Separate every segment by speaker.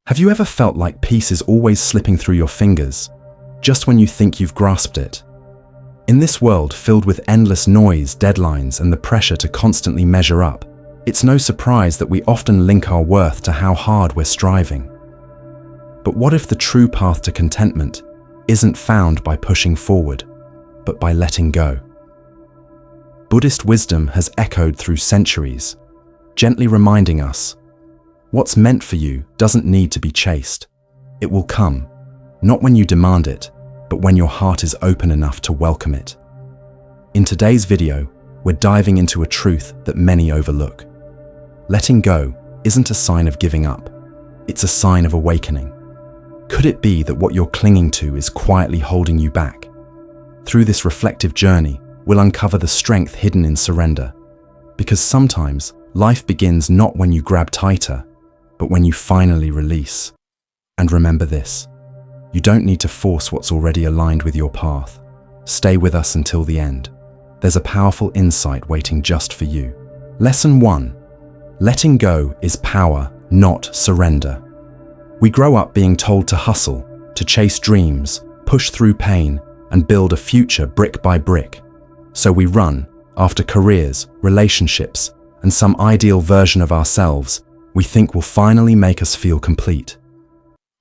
Speaker 1: Have you ever felt like peace is always slipping through your fingers, just when you think you've grasped it? In this world filled with endless noise, deadlines, and the pressure to constantly measure up, it's no surprise that we often link our worth to how hard we're striving. But what if the true path to contentment isn't found by pushing forward, but by letting go? Buddhist wisdom has echoed through centuries, gently reminding us, what's meant for you doesn't need to be chased. It will come, not when you demand it, but when your heart is open enough to welcome it. In today's video, we're diving into a truth that many overlook. Letting go isn't a sign of giving up, it's a sign of awakening. Could it be that what you're clinging to is quietly holding you back? Through this reflective journey, we'll uncover the strength hidden in surrender. Because sometimes, life begins not when you grab tighter, but when you finally release. And remember this, you don't need to force what's already aligned with your path. Stay with us until the end. There's a powerful insight waiting just for you. Lesson 1. Letting go is power, not surrender. We grow up being told to hustle, to chase dreams, push through pain, and build a future brick by brick. So we run after careers, relationships, and some ideal version of ourselves we think will finally make us feel complete.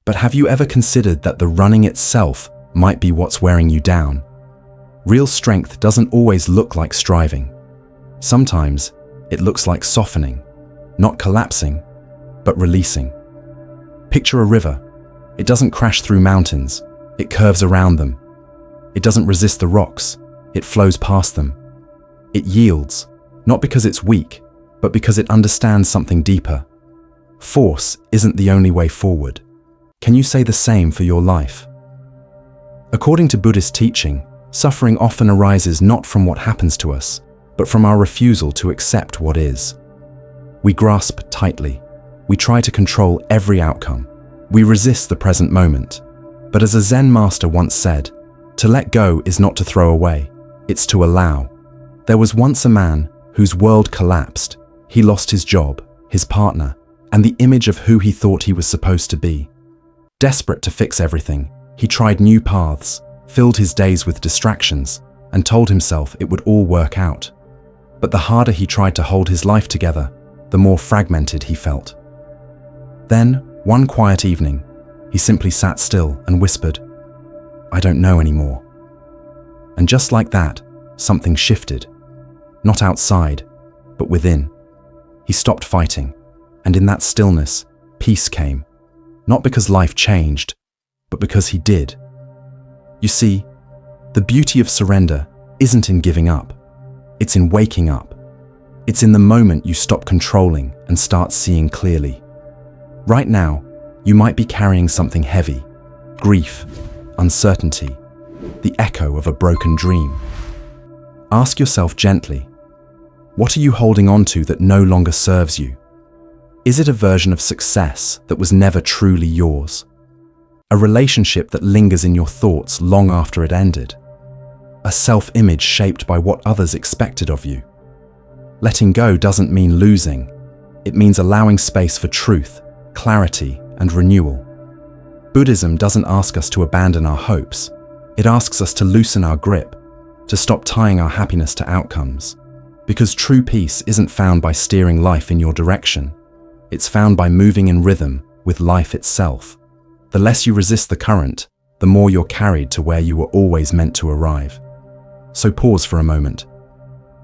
Speaker 1: But have you ever considered that the running itself might be what's wearing you down? Real strength doesn't always look like striving. Sometimes it looks like softening, not collapsing, but releasing. Picture a river. It doesn't crash through mountains, it curves around them. It doesn't resist the rocks, it flows past them. It yields, not because it's weak, but because it understands something deeper. Force isn't the only way forward. Can you say the same for your life? According to Buddhist teaching, suffering often arises not from what happens to us, but from our refusal to accept what is. We grasp tightly. We try to control every outcome. We resist the present moment. But as a Zen master once said, to let go is not to throw away, it's to allow. There was once a man whose world collapsed. He lost his job, his partner, and the image of who he thought he was supposed to be. Desperate to fix everything, he tried new paths, filled his days with distractions, and told himself it would all work out. But the harder he tried to hold his life together, the more fragmented he felt. Then, one quiet evening, he simply sat still and whispered, "I don't know anymore." And just like that, something shifted. Not outside, but within. He stopped fighting, and in that stillness, peace came. Not because life changed, but because he did. You see, the beauty of surrender isn't in giving up. It's in waking up. It's in the moment you stop controlling and start seeing clearly. Right now, you might be carrying something heavy, grief, uncertainty, the echo of a broken dream. Ask yourself gently, what are you holding on to that no longer serves you? Is it a version of success that was never truly yours? A relationship that lingers in your thoughts long after it ended? A self-image shaped by what others expected of you? Letting go doesn't mean losing. It means allowing space for truth, clarity, and renewal. Buddhism doesn't ask us to abandon our hopes. It asks us to loosen our grip, to stop tying our happiness to outcomes. Because true peace isn't found by steering life in your direction. It's found by moving in rhythm with life itself. The less you resist the current, the more you're carried to where you were always meant to arrive. So pause for a moment.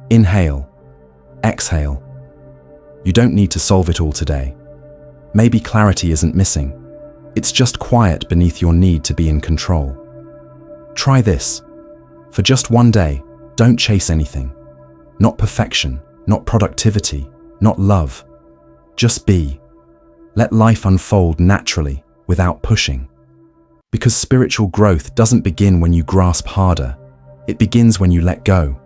Speaker 1: Inhale. Exhale. You don't need to solve it all today. Maybe clarity isn't missing. It's just quiet beneath your need to be in control. Try this. For just one day, don't chase anything. Not perfection, not productivity, not love. Just be. Let life unfold naturally, without pushing. Because spiritual growth doesn't begin when you grasp harder. It begins when you let go.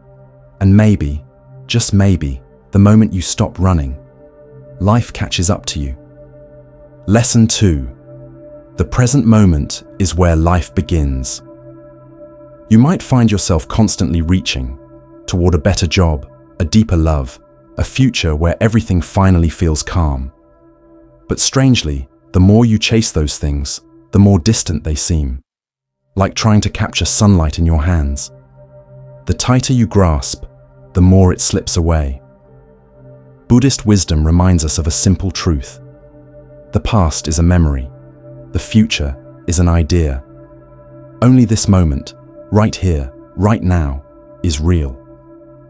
Speaker 1: And maybe, just maybe, the moment you stop running, life catches up to you. Lesson 2. The present moment is where life begins. You might find yourself constantly reaching toward a better job, a deeper love, a future where everything finally feels calm. But strangely, The more you chase those things, the more distant they seem, like trying to capture sunlight in your hands. The tighter you grasp, the more it slips away. Buddhist wisdom reminds us of a simple truth. The past is a memory. The future is an idea. Only this moment, right here, right now, is real.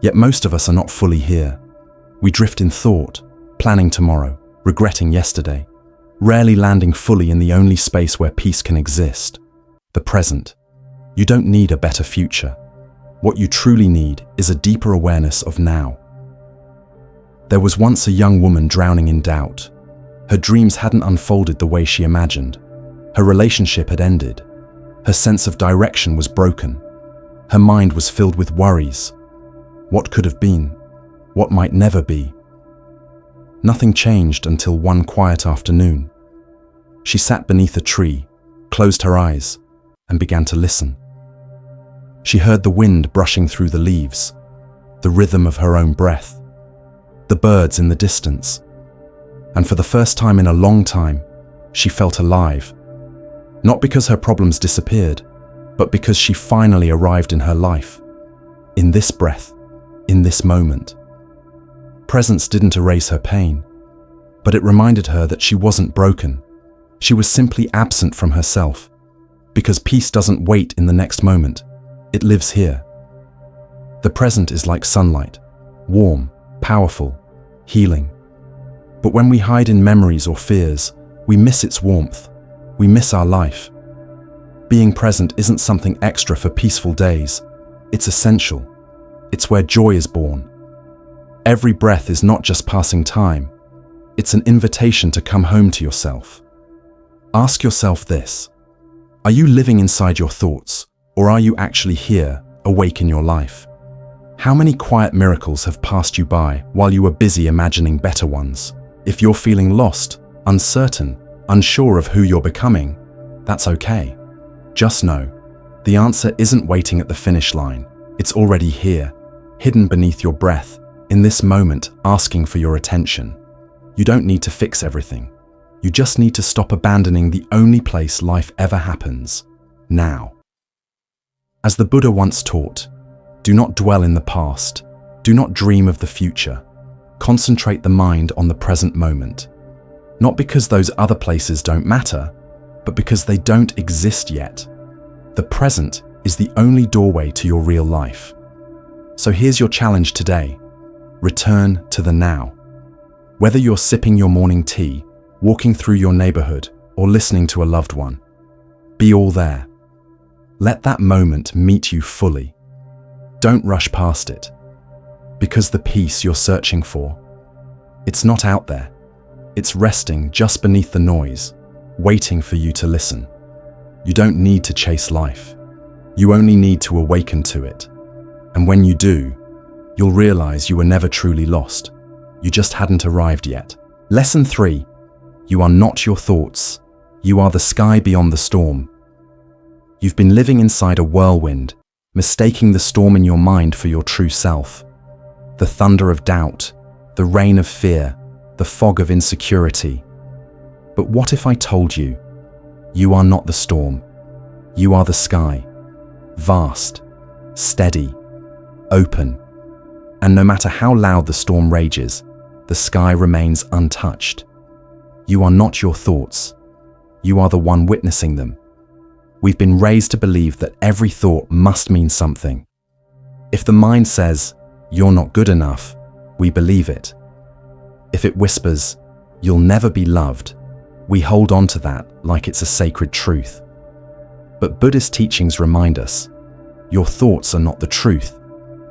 Speaker 1: Yet most of us are not fully here. We drift in thought, planning tomorrow, regretting yesterday, rarely landing fully in the only space where peace can exist, the present. You don't need a better future. What you truly need is a deeper awareness of now. There was once a young woman drowning in doubt. Her dreams hadn't unfolded the way she imagined. Her relationship had ended. Her sense of direction was broken. Her mind was filled with worries. What could have been? What might never be? Nothing changed until one quiet afternoon. She sat beneath a tree, closed her eyes, and began to listen. She heard the wind brushing through the leaves, the rhythm of her own breath, the birds in the distance. And for the first time in a long time, she felt alive. Not because her problems disappeared, but because she finally arrived in her life. In this breath, in this moment. Presence didn't erase her pain, but it reminded her that she wasn't broken. She was simply absent from herself. Because peace doesn't wait in the next moment, it lives here. The present is like sunlight, warm, powerful, healing. But when we hide in memories or fears, we miss its warmth. We miss our life. Being present isn't something extra for peaceful days. It's essential. It's where joy is born. Every breath is not just passing time. It's an invitation to come home to yourself. Ask yourself this: are you living inside your thoughts, or are you actually here, awake in your life? How many quiet miracles have passed you by while you were busy imagining better ones? If you're feeling lost, uncertain, unsure of who you're becoming, that's okay. Just know, the answer isn't waiting at the finish line. It's already here, hidden beneath your breath, in this moment, asking for your attention. You don't need to fix everything. You just need to stop abandoning the only place life ever happens, now. As the Buddha once taught, do not dwell in the past. Do not dream of the future. Concentrate the mind on the present moment. Not because those other places don't matter, but because they don't exist yet. The present is the only doorway to your real life. So here's your challenge today. Return to the now. Whether you're sipping your morning tea, walking through your neighborhood, or listening to a loved one, be all there. Let that moment meet you fully. Don't rush past it, because the peace you're searching for, it's not out there. It's resting just beneath the noise, waiting for you to listen. You don't need to chase life. You only need to awaken to it. And when you do, you'll realize you were never truly lost. You just hadn't arrived yet. Lesson 3. You are not your thoughts. You are the sky beyond the storm. You've been living inside a whirlwind, mistaking the storm in your mind for your true self. The thunder of doubt, the rain of fear, the fog of insecurity. But what if I told you, you are not the storm. You are the sky. Vast, steady, open. And no matter how loud the storm rages, the sky remains untouched. You are not your thoughts. You are the one witnessing them. We've been raised to believe that every thought must mean something. If the mind says, you're not good enough, we believe it. If it whispers, you'll never be loved, we hold on to that like it's a sacred truth. But Buddhist teachings remind us, your thoughts are not the truth.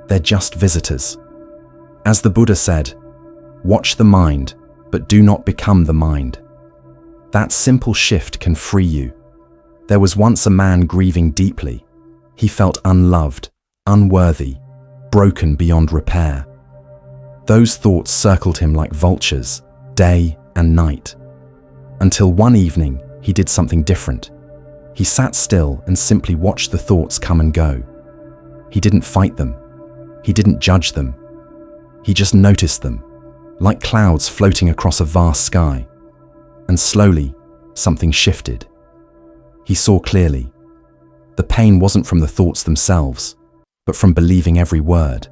Speaker 1: They're just visitors. As the Buddha said, watch the mind, but do not become the mind. That simple shift can free you. There was once a man grieving deeply. He felt unloved, unworthy, broken beyond repair. Those thoughts circled him like vultures, day and night. Until one evening, he did something different. He sat still and simply watched the thoughts come and go. He didn't fight them. He didn't judge them. He just noticed them, like clouds floating across a vast sky. And slowly, something shifted. He saw clearly. The pain wasn't from the thoughts themselves, but from believing every word.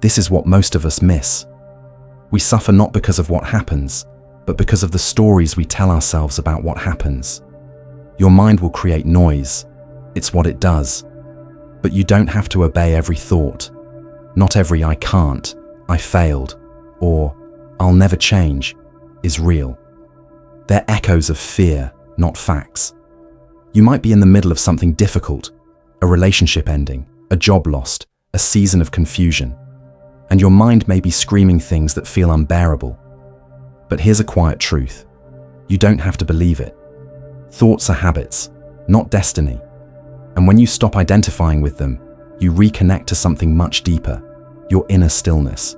Speaker 1: This is what most of us miss. We suffer not because of what happens, but because of the stories we tell ourselves about what happens. Your mind will create noise. It's what it does. But you don't have to obey every thought. Not every "I can't," "I failed," or "I'll never change" is real. They're echoes of fear, not facts. You might be in the middle of something difficult, a relationship ending, a job lost, a season of confusion, and your mind may be screaming things that feel unbearable. But here's a quiet truth. You don't have to believe it. Thoughts are habits, not destiny. And when you stop identifying with them, you reconnect to something much deeper, your inner stillness.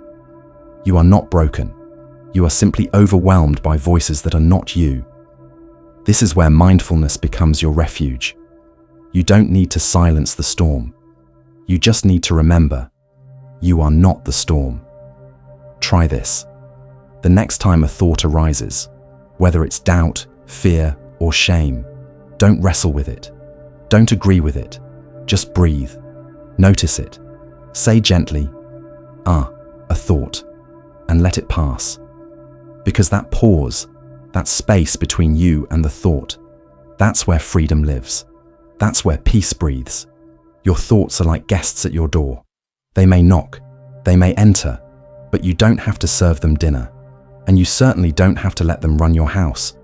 Speaker 1: You are not broken. You are simply overwhelmed by voices that are not you. This is where mindfulness becomes your refuge. You don't need to silence the storm. You just need to remember, you are not the storm. Try this. The next time a thought arises, whether it's doubt, fear, or shame, don't wrestle with it. Don't agree with it. Just breathe. Notice it. Say gently, a thought, and let it pass. Because that pause, that space between you and the thought, that's where freedom lives. That's where peace breathes. Your thoughts are like guests at your door. They may knock, they may enter, but you don't have to serve them dinner. And you certainly don't have to let them run your house.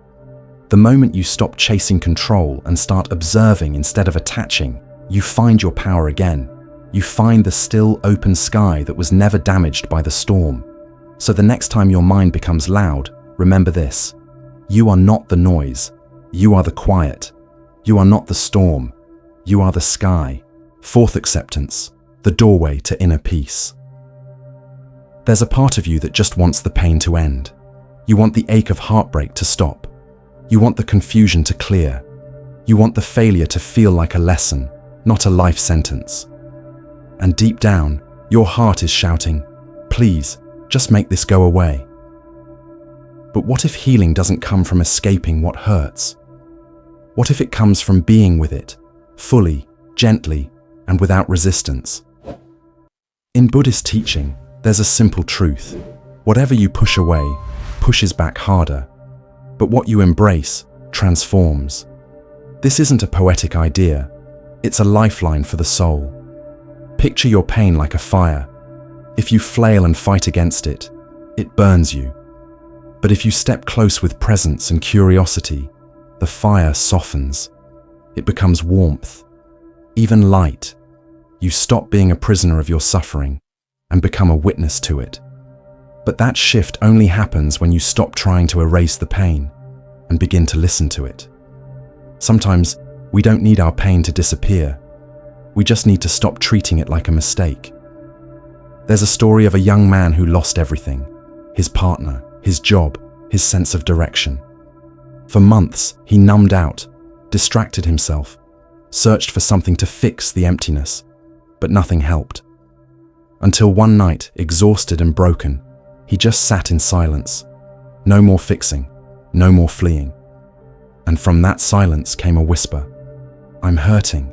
Speaker 1: The moment you stop chasing control and start observing instead of attaching, you find your power again. You find the still, open sky that was never damaged by the storm. So the next time your mind becomes loud, remember this. You are not the noise. You are the quiet. You are not the storm. You are the sky. Fourth acceptance, the doorway to inner peace. There's a part of you that just wants the pain to end. You want the ache of heartbreak to stop. You want the confusion to clear. You want the failure to feel like a lesson, not a life sentence. And deep down, your heart is shouting, please, just make this go away. But what if healing doesn't come from escaping what hurts? What if it comes from being with it, fully, gently, and without resistance? In Buddhist teaching, there's a simple truth. Whatever you push away, pushes back harder. But what you embrace, transforms. This isn't a poetic idea. It's a lifeline for the soul. Picture your pain like a fire. If you flail and fight against it, it burns you. But if you step close with presence and curiosity, the fire softens. It becomes warmth, even light. You stop being a prisoner of your suffering and become a witness to it. But that shift only happens when you stop trying to erase the pain and begin to listen to it. Sometimes we don't need our pain to disappear. We just need to stop treating it like a mistake. There's a story of a young man who lost everything: his partner, his job, his sense of direction. For months, he numbed out, distracted himself, searched for something to fix the emptiness, but nothing helped. Until one night, exhausted and broken, he just sat in silence. No more fixing, no more fleeing. And from that silence came a whisper, "I'm hurting,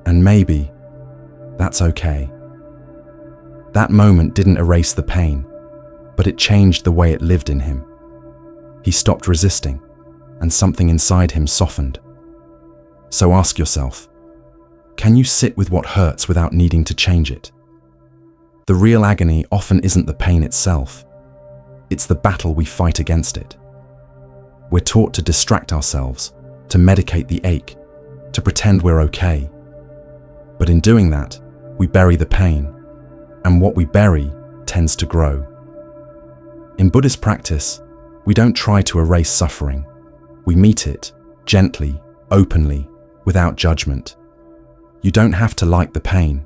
Speaker 1: and maybe that's okay." That moment didn't erase the pain, but it changed the way it lived in him. He stopped resisting, and something inside him softened. So ask yourself, can you sit with what hurts without needing to change it? The real agony often isn't the pain itself. It's the battle we fight against it. We're taught to distract ourselves, to medicate the ache, to pretend we're okay. But in doing that, we bury the pain, and what we bury tends to grow. In Buddhist practice, we don't try to erase suffering. We meet it, gently, openly, without judgment. You don't have to like the pain.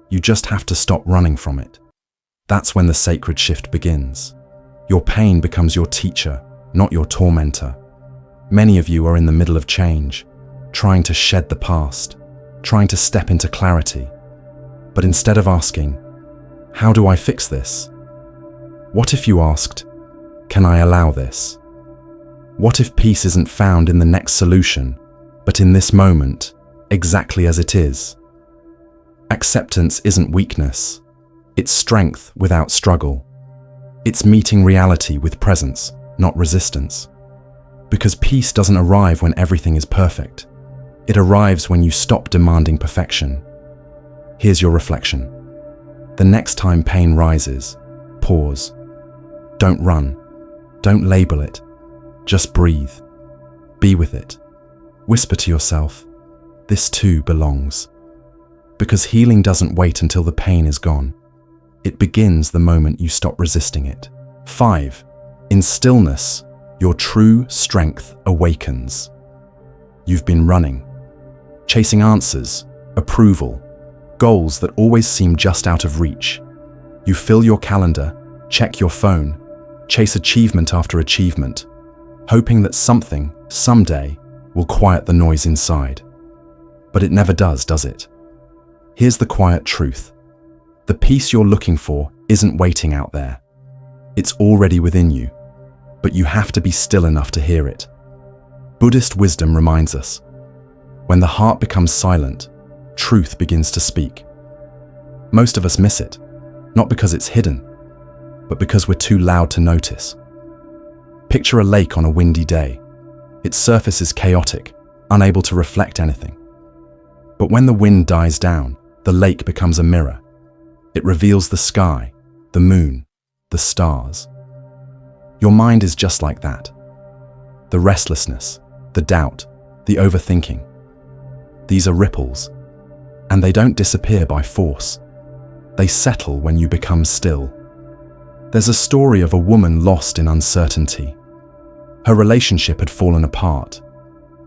Speaker 1: You just have to stop running from it. That's when the sacred shift begins. Your pain becomes your teacher, not your tormentor. Many of you are in the middle of change, trying to shed the past, trying to step into clarity. But instead of asking, "How do I fix this?" what if you asked, "Can I allow this?" What if peace isn't found in the next solution, but in this moment, exactly as it is? Acceptance isn't weakness. It's strength without struggle. It's meeting reality with presence, not resistance. Because peace doesn't arrive when everything is perfect. It arrives when you stop demanding perfection. Here's your reflection. The next time pain rises, pause. Don't run. Don't label it. Just breathe. Be with it. Whisper to yourself, this too belongs. Because healing doesn't wait until the pain is gone. It begins the moment you stop resisting it. 5. In stillness, your true strength awakens. You've been running, chasing answers, approval, goals that always seem just out of reach. You fill your calendar, check your phone, chase achievement after achievement, hoping that something, someday, will quiet the noise inside. But it never does it? Here's the quiet truth. The peace you're looking for isn't waiting out there. It's already within you, but you have to be still enough to hear it. Buddhist wisdom reminds us, when the heart becomes silent, truth begins to speak. Most of us miss it, not because it's hidden, but because we're too loud to notice. Picture a lake on a windy day. Its surface is chaotic, unable to reflect anything. But when the wind dies down, the lake becomes a mirror. It reveals the sky, the moon, the stars. Your mind is just like that. The restlessness, the doubt, the overthinking. These are ripples, and they don't disappear by force. They settle when you become still. There's a story of a woman lost in uncertainty. Her relationship had fallen apart.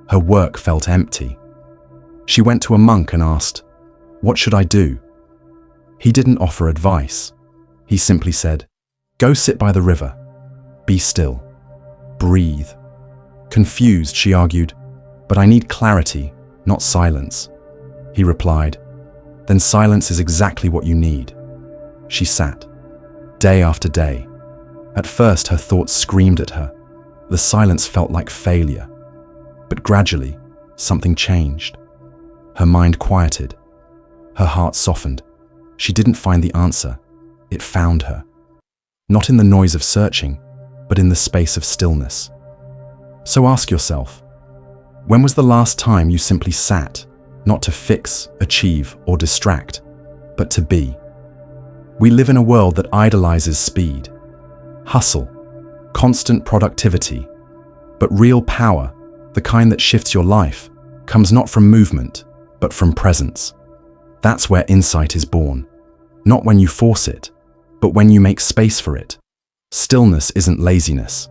Speaker 1: Her work felt empty. She went to a monk and asked, "What should I do?" He didn't offer advice. He simply said, "Go sit by the river. Be still. Breathe." Confused, she argued, "But I need clarity, not silence." He replied, "Then silence is exactly what you need." She sat, day after day. At first, her thoughts screamed at her. The silence felt like failure. But gradually, something changed. Her mind quieted. Her heart softened. She didn't find the answer. It found her. Not in the noise of searching, but in the space of stillness. So ask yourself, when was the last time you simply sat, not to fix, achieve, or distract, but to be? We live in a world that idolizes speed, hustle, constant productivity, but real power, the kind that shifts your life, comes not from movement, but from presence. That's where insight is born. Not when you force it, but when you make space for it. Stillness isn't laziness.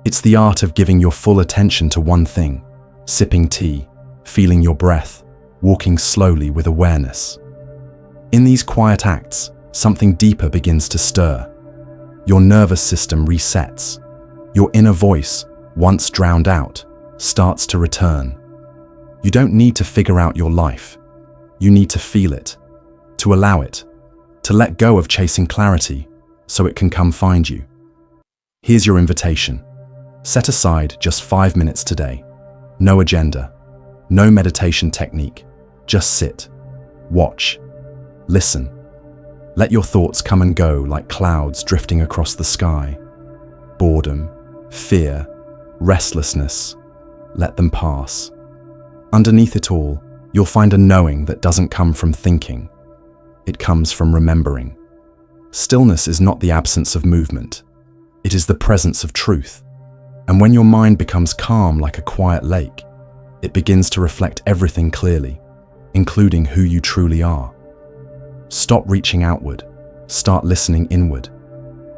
Speaker 1: It's the art of giving your full attention to one thing, sipping tea, feeling your breath, walking slowly with awareness. In these quiet acts, something deeper begins to stir. Your nervous system resets. Your inner voice, once drowned out, starts to return. You don't need to figure out your life. You need to feel it, to allow it, to let go of chasing clarity so it can come find you. Here's your invitation. Set aside just 5 minutes today. No agenda, no meditation technique. Just sit, watch, listen. Let your thoughts come and go like clouds drifting across the sky. Boredom, fear, restlessness, let them pass. Underneath it all, you'll find a knowing that doesn't come from thinking. It comes from remembering. Stillness is not the absence of movement. It is the presence of truth. And when your mind becomes calm like a quiet lake, it begins to reflect everything clearly, including who you truly are. Stop reaching outward. Start listening inward.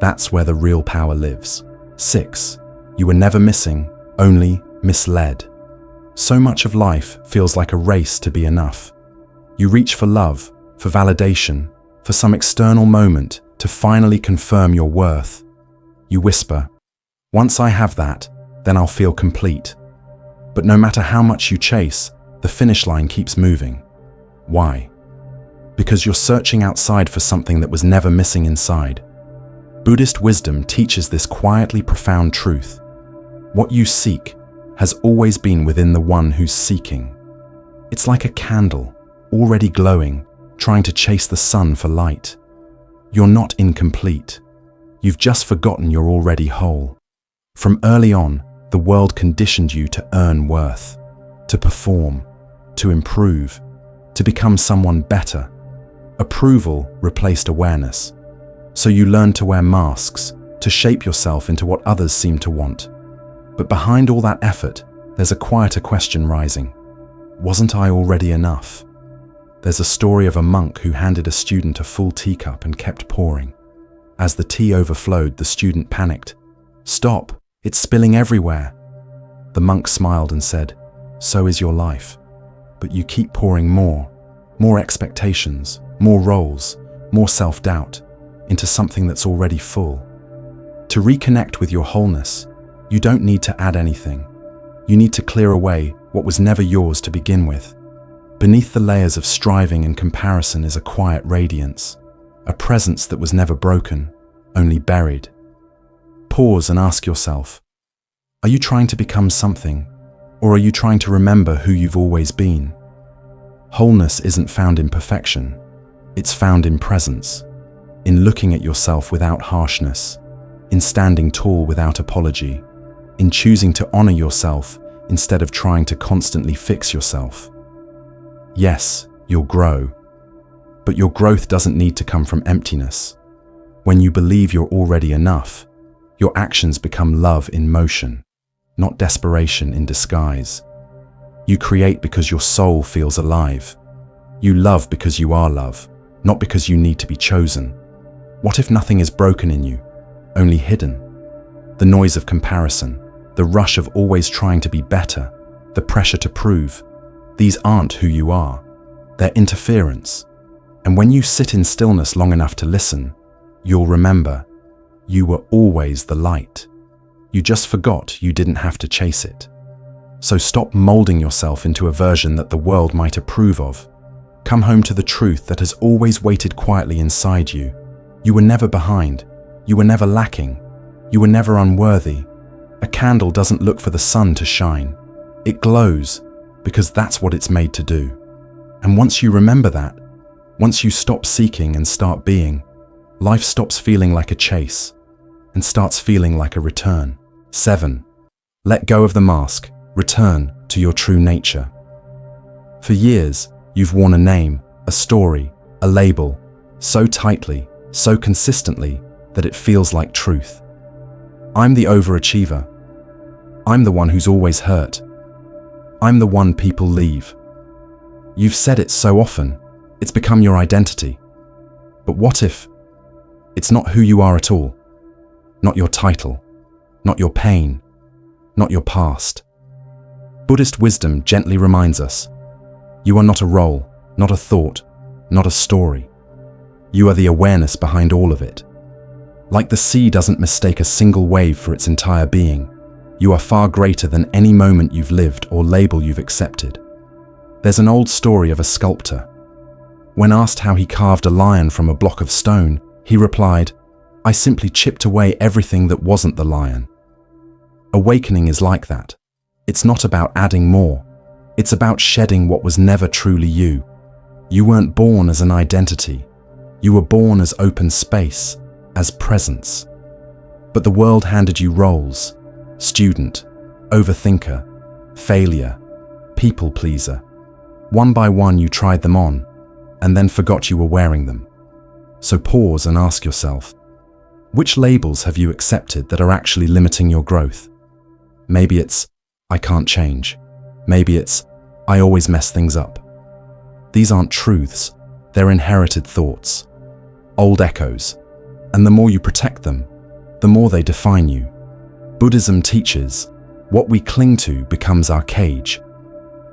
Speaker 1: That's where the real power lives. 6. You were never missing, only misled. So much of life feels like a race to be enough. You reach for love, for validation, for some external moment to finally confirm your worth. You whisper, "Once I have that, then I'll feel complete." But no matter how much you chase, the finish line keeps moving. Why? Because you're searching outside for something that was never missing inside. Buddhist wisdom teaches this quietly profound truth. What you seek has always been within the one who's seeking. It's like a candle, already glowing, trying to chase the sun for light. You're not incomplete. You've just forgotten you're already whole. From early on, the world conditioned you to earn worth, to perform, to improve, to become someone better. Approval replaced awareness. So you learned to wear masks, to shape yourself into what others seem to want. But behind all that effort, there's a quieter question rising. Wasn't I already enough? There's a story of a monk who handed a student a full teacup and kept pouring. As the tea overflowed, the student panicked. "Stop, it's spilling everywhere." The monk smiled and said, "So is your life. But you keep pouring more expectations, more roles, more self-doubt, into something that's already full. To reconnect with your wholeness, you don't need to add anything. You need to clear away what was never yours to begin with. Beneath the layers of striving and comparison is a quiet radiance, a presence that was never broken, only buried. Pause and ask yourself, are you trying to become something, or are you trying to remember who you've always been? Wholeness isn't found in perfection, it's found in presence, in looking at yourself without harshness, in standing tall without apology, in choosing to honor yourself instead of trying to constantly fix yourself. Yes, you'll grow, but your growth doesn't need to come from emptiness. When you believe you're already enough, your actions become love in motion, not desperation in disguise. You create because your soul feels alive. You love because you are love, not because you need to be chosen. What if nothing is broken in you, only hidden? The noise of comparison, the rush of always trying to be better, the pressure to prove, these aren't who you are. They're interference. And when you sit in stillness long enough to listen, you'll remember you were always the light. You just forgot you didn't have to chase it. So stop molding yourself into a version that the world might approve of. Come home to the truth that has always waited quietly inside you. You were never behind. You were never lacking. You were never unworthy. A candle doesn't look for the sun to shine. It glows because that's what it's made to do. And once you remember that, once you stop seeking and start being, life stops feeling like a chase and starts feeling like a return. 7. Let go of the mask. Return to your true nature. For years, you've worn a name, a story, a label, so tightly, so consistently, that it feels like truth. I'm the overachiever. I'm the one who's always hurt. I'm the one people leave. You've said it so often, it's become your identity. But what if it's not who you are at all? Not your title, not your pain, not your past. Buddhist wisdom gently reminds us, you are not a role, not a thought, not a story. You are the awareness behind all of it. Like the sea doesn't mistake a single wave for its entire being, you are far greater than any moment you've lived or label you've accepted. There's an old story of a sculptor. When asked how he carved a lion from a block of stone, he replied, "I simply chipped away everything that wasn't the lion." Awakening is like that. It's not about adding more. It's about shedding what was never truly you. You weren't born as an identity. You were born as open space, as presence. But the world handed you roles: student, overthinker, failure, people pleaser. One by one you tried them on, and then forgot you were wearing them. So pause and ask yourself, which labels have you accepted that are actually limiting your growth? Maybe it's, I can't change. Maybe it's, I always mess things up. These aren't truths, they're inherited thoughts, old echoes, and the more you protect them, the more they define you. Buddhism teaches, what we cling to becomes our cage.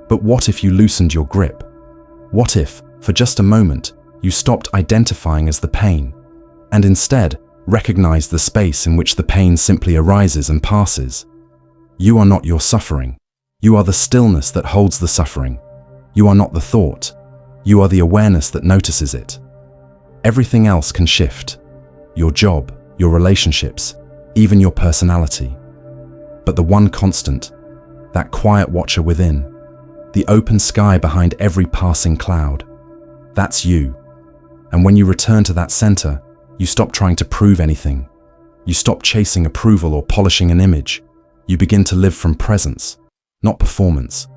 Speaker 1: But what if you loosened your grip? What if, for just a moment, you stopped identifying as the pain, and instead recognized the space in which the pain simply arises and passes? You are not your suffering. You are the stillness that holds the suffering. You are not the thought. You are the awareness that notices it. Everything else can shift. Your job, your relationships, even your personality. But the one constant, that quiet watcher within, the open sky behind every passing cloud, that's you. And when you return to that center, you stop trying to prove anything. You stop chasing approval or polishing an image. You begin to live from presence, not performance.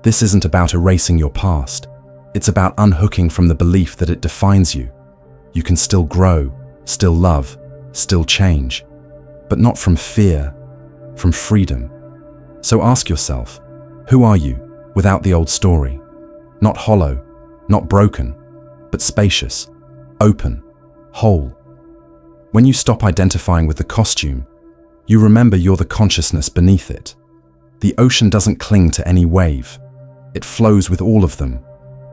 Speaker 1: This isn't about erasing your past. It's about unhooking from the belief that it defines you. You can still grow, still love, still change, but not from fear, from freedom. So ask yourself, who are you without the old story? Not hollow, not broken, but spacious, open, whole. When you stop identifying with the costume, you remember you're the consciousness beneath it. The ocean doesn't cling to any wave. It flows with all of them,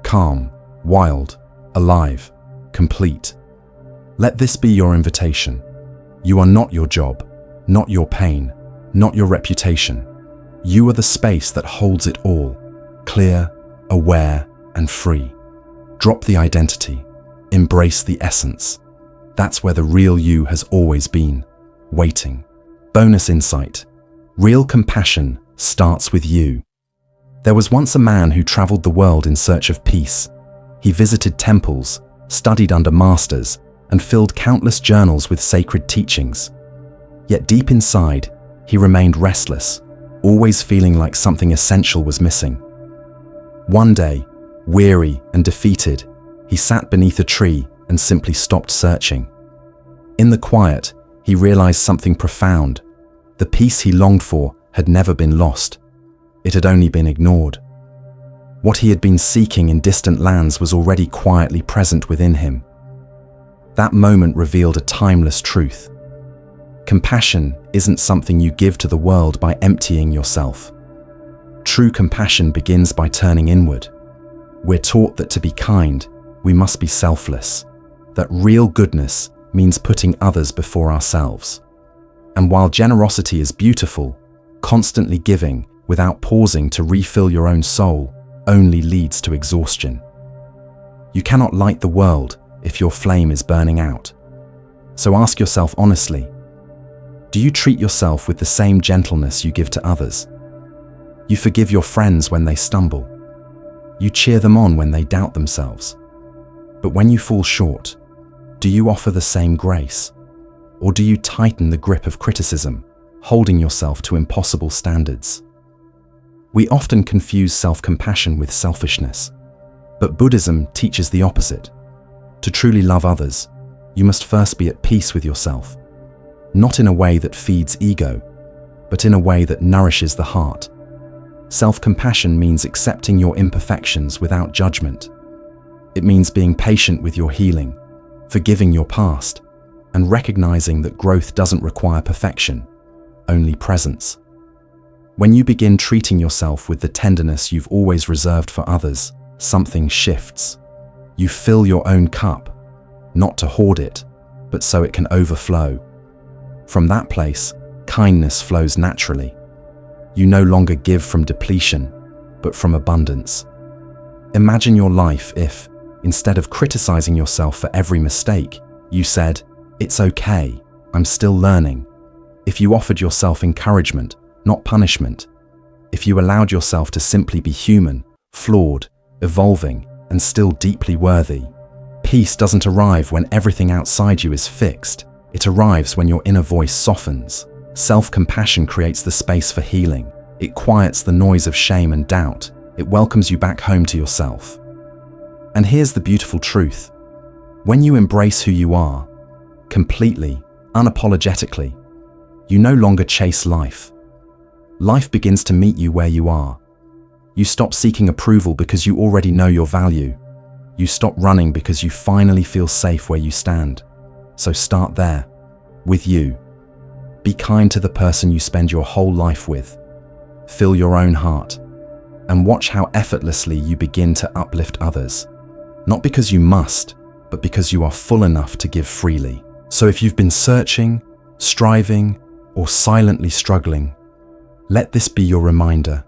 Speaker 1: calm, wild, alive, complete. Let this be your invitation. You are not your job, not your pain, not your reputation. You are the space that holds it all, clear, aware, and free. Drop the identity, embrace the essence. That's where the real you has always been, waiting. Bonus insight. Real compassion starts with you. There was once a man who traveled the world in search of peace. He visited temples, studied under masters, and filled countless journals with sacred teachings. Yet deep inside, he remained restless, always feeling like something essential was missing. One day, weary and defeated, he sat beneath a tree and simply stopped searching. In the quiet, he realized something profound. The peace he longed for had never been lost. It had only been ignored. What he had been seeking in distant lands was already quietly present within him. That moment revealed a timeless truth. Compassion isn't something you give to the world by emptying yourself. True compassion begins by turning inward. We're taught that to be kind, we must be selfless, that real goodness means putting others before ourselves. And while generosity is beautiful, constantly giving without pausing to refill your own soul only leads to exhaustion. You cannot light the world if your flame is burning out. So ask yourself honestly, do you treat yourself with the same gentleness you give to others? You forgive your friends when they stumble. You cheer them on when they doubt themselves. But when you fall short, do you offer the same grace? Or do you tighten the grip of criticism, holding yourself to impossible standards? We often confuse self-compassion with selfishness, but Buddhism teaches the opposite. To truly love others, you must first be at peace with yourself, not in a way that feeds ego, but in a way that nourishes the heart. Self-compassion means accepting your imperfections without judgment. It means being patient with your healing, forgiving your past, and recognizing that growth doesn't require perfection, only presence. When you begin treating yourself with the tenderness you've always reserved for others, something shifts. You fill your own cup, not to hoard it, but so it can overflow. From that place, kindness flows naturally. You no longer give from depletion, but from abundance. Imagine your life if, instead of criticizing yourself for every mistake, you said, "It's okay, I'm still learning." If you offered yourself encouragement, not punishment. If you allowed yourself to simply be human, flawed, evolving, and still deeply worthy. Peace doesn't arrive when everything outside you is fixed. It arrives when your inner voice softens. Self-compassion creates the space for healing. It quiets the noise of shame and doubt. It welcomes you back home to yourself. And here's the beautiful truth. When you embrace who you are, completely, unapologetically, you no longer chase life. Life begins to meet you where you are. You stop seeking approval because you already know your value. You stop running because you finally feel safe where you stand. So start there, with you. Be kind to the person you spend your whole life with. Fill your own heart, and watch how effortlessly you begin to uplift others. Not because you must, but because you are full enough to give freely. So if you've been searching, striving, or silently struggling, let this be your reminder.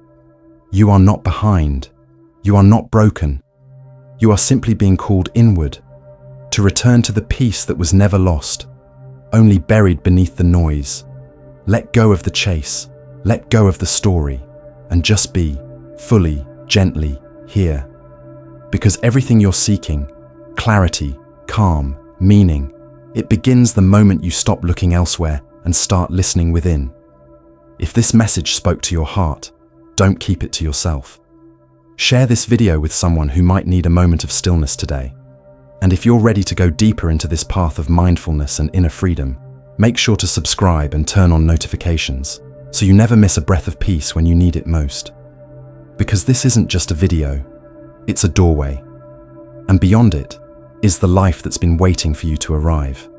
Speaker 1: You are not behind. You are not broken. You are simply being called inward, to return to the peace that was never lost, only buried beneath the noise. Let go of the chase. Let go of the story and just be fully, gently here. Because everything you're seeking, clarity, calm, meaning, it begins the moment you stop looking elsewhere and start listening within. If this message spoke to your heart, don't keep it to yourself. Share this video with someone who might need a moment of stillness today. And if you're ready to go deeper into this path of mindfulness and inner freedom, make sure to subscribe and turn on notifications so you never miss a breath of peace when you need it most. Because this isn't just a video, it's a doorway. And beyond it is the life that's been waiting for you to arrive.